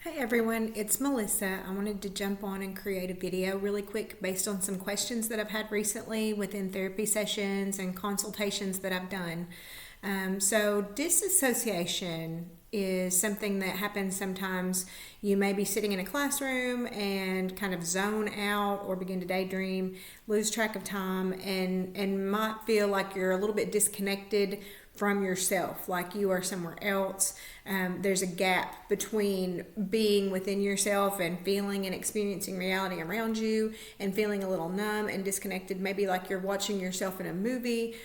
Hi everyone, it's Melissa. I wanted to jump on and create a video really quick based on some questions that I've had recently within therapy sessions and consultations that I've done. So disassociation is something that happens sometimes. You may be sitting in a classroom and kind of zone out or begin to daydream, lose track of time, and might feel like you're a little bit disconnected from yourself, like you are somewhere else. There's a gap between being within yourself and feeling and experiencing reality around you and feeling a little numb and disconnected, maybe like you're watching yourself in a movie.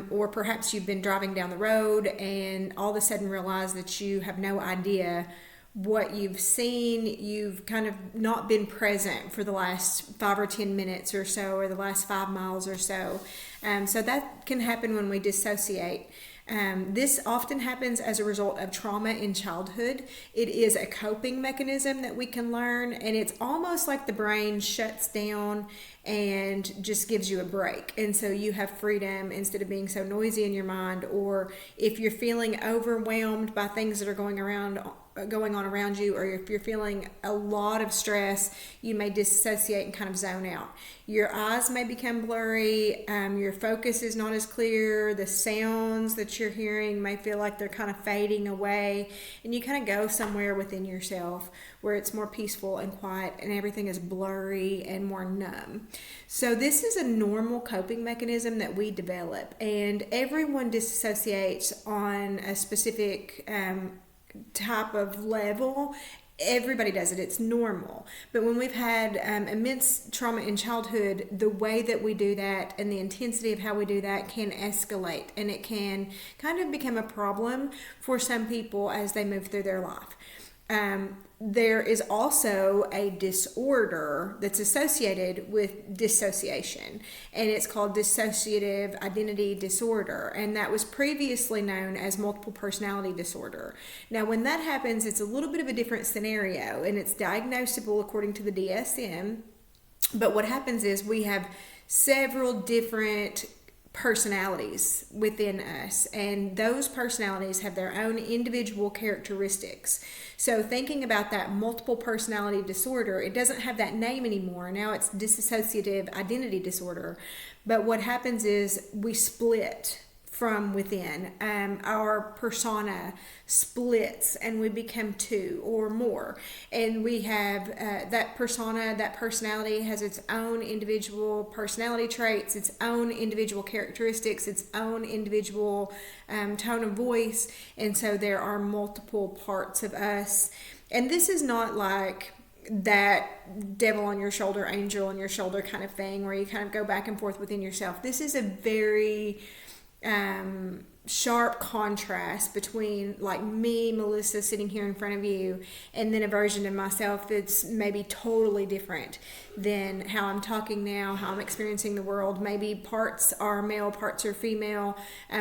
Or perhaps you've been driving down the road and all of a sudden realize that you have no idea what you've seen. You've kind of not been present for the last 5 or 10 minutes or so, or the last 5 miles or so. So that can happen when we dissociate. This often happens as a result of trauma in childhood. It is a coping mechanism that we can learn, and it's almost like the brain shuts down and just gives you a break. And so you have freedom instead of being so noisy in your mind, or if you're feeling overwhelmed by things that are going on around you, or if you're feeling a lot of stress, you may dissociate and kind of zone out. Your eyes may become blurry, your focus is not as clear, the sounds that you're hearing may feel like they're kind of fading away, and you kind of go somewhere within yourself where it's more peaceful and quiet and everything is blurry and more numb. So this is a normal coping mechanism that we develop, and everyone dissociates on a specific type of level. Everybody does it. It's normal. But when we've had immense trauma in childhood, the way that we do that and the intensity of how we do that can escalate, and it can kind of become a problem for some people as they move through their life. There is also a disorder that's associated with dissociation, and it's called dissociative identity disorder, and that was previously known as multiple personality disorder. Now, when that happens, it's a little bit of a different scenario, and it's diagnosable according to the DSM. But what happens is we have several different personalities within us, and those personalities have their own individual characteristics. So thinking about that multiple personality disorder, it doesn't have that name anymore. Now it's dissociative identity disorder. But what happens is we split from within. Our persona splits and we become two or more, and we have that persona, that personality has its own individual personality traits, its own individual characteristics, its own individual tone of voice, and so there are multiple parts of us. And this is not like that devil on your shoulder, angel on your shoulder kind of thing where you kind of go back and forth within yourself. This is a very sharp contrast between like me, Melissa, sitting here in front of you, and then a version of myself that's maybe totally different than how I'm talking now, how I'm experiencing the world. Maybe parts are male, parts are female.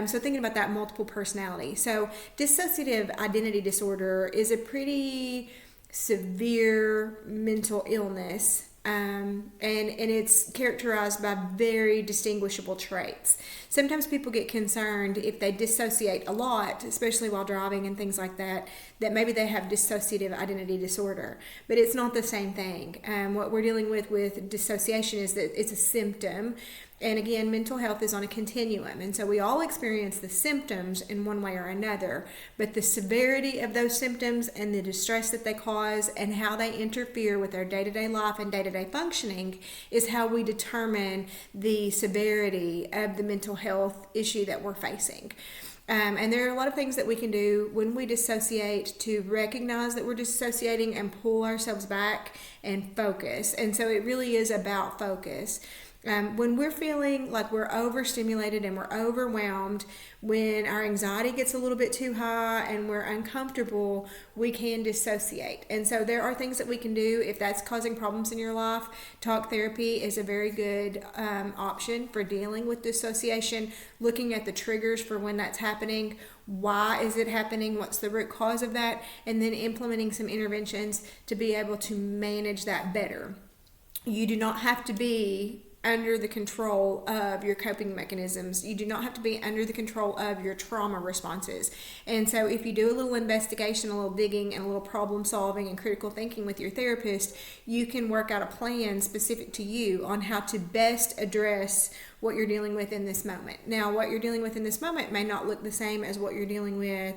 So thinking about that multiple personality. So dissociative identity disorder is a pretty severe mental illness. And it's characterized by very distinguishable traits. Sometimes people get concerned if they dissociate a lot, especially while driving and things like that, that maybe they have dissociative identity disorder. But it's not the same thing. What we're dealing with dissociation is that it's a symptom. And again, mental health is on a continuum. And so we all experience the symptoms in one way or another. But the severity of those symptoms and the distress that they cause and how they interfere with our day-to-day life and day-to-day functioning is how we determine the severity of the mental health issue that we're facing. And there are a lot of things that we can do when we dissociate to recognize that we're dissociating and pull ourselves back and focus. And so it really is about focus. When we're feeling like we're overstimulated and we're overwhelmed, when our anxiety gets a little bit too high and we're uncomfortable, we can dissociate. And so there are things that we can do if that's causing problems in your life. Talk therapy is a very good option for dealing with dissociation, looking at the triggers for when that's happening, why is it happening, what's the root cause of that, and then implementing some interventions to be able to manage that better. You do not have to be under the control of your coping mechanisms. You do not have to be under the control of your trauma responses. And so if you do a little investigation, a little digging, and a little problem solving and critical thinking with your therapist, you can work out a plan specific to you on how to best address what you're dealing with in this moment. Now, what you're dealing with in this moment may not look the same as what you're dealing with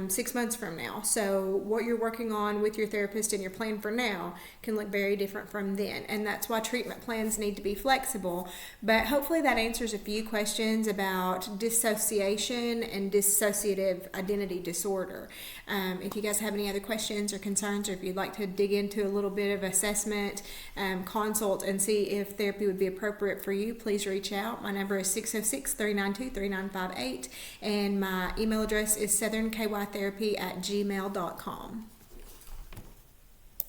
6 months from now. So what you're working on with your therapist and your plan for now can look very different from then. And that's why treatment plans need to be flexible. But hopefully that answers a few questions about dissociation and dissociative identity disorder. If you guys have any other questions or concerns, or if you'd like to dig into a little bit of assessment, consult, and see if therapy would be appropriate for you, please reach out. My number is 606-392-3958, and my email address is southernkytherapy@gmail.com.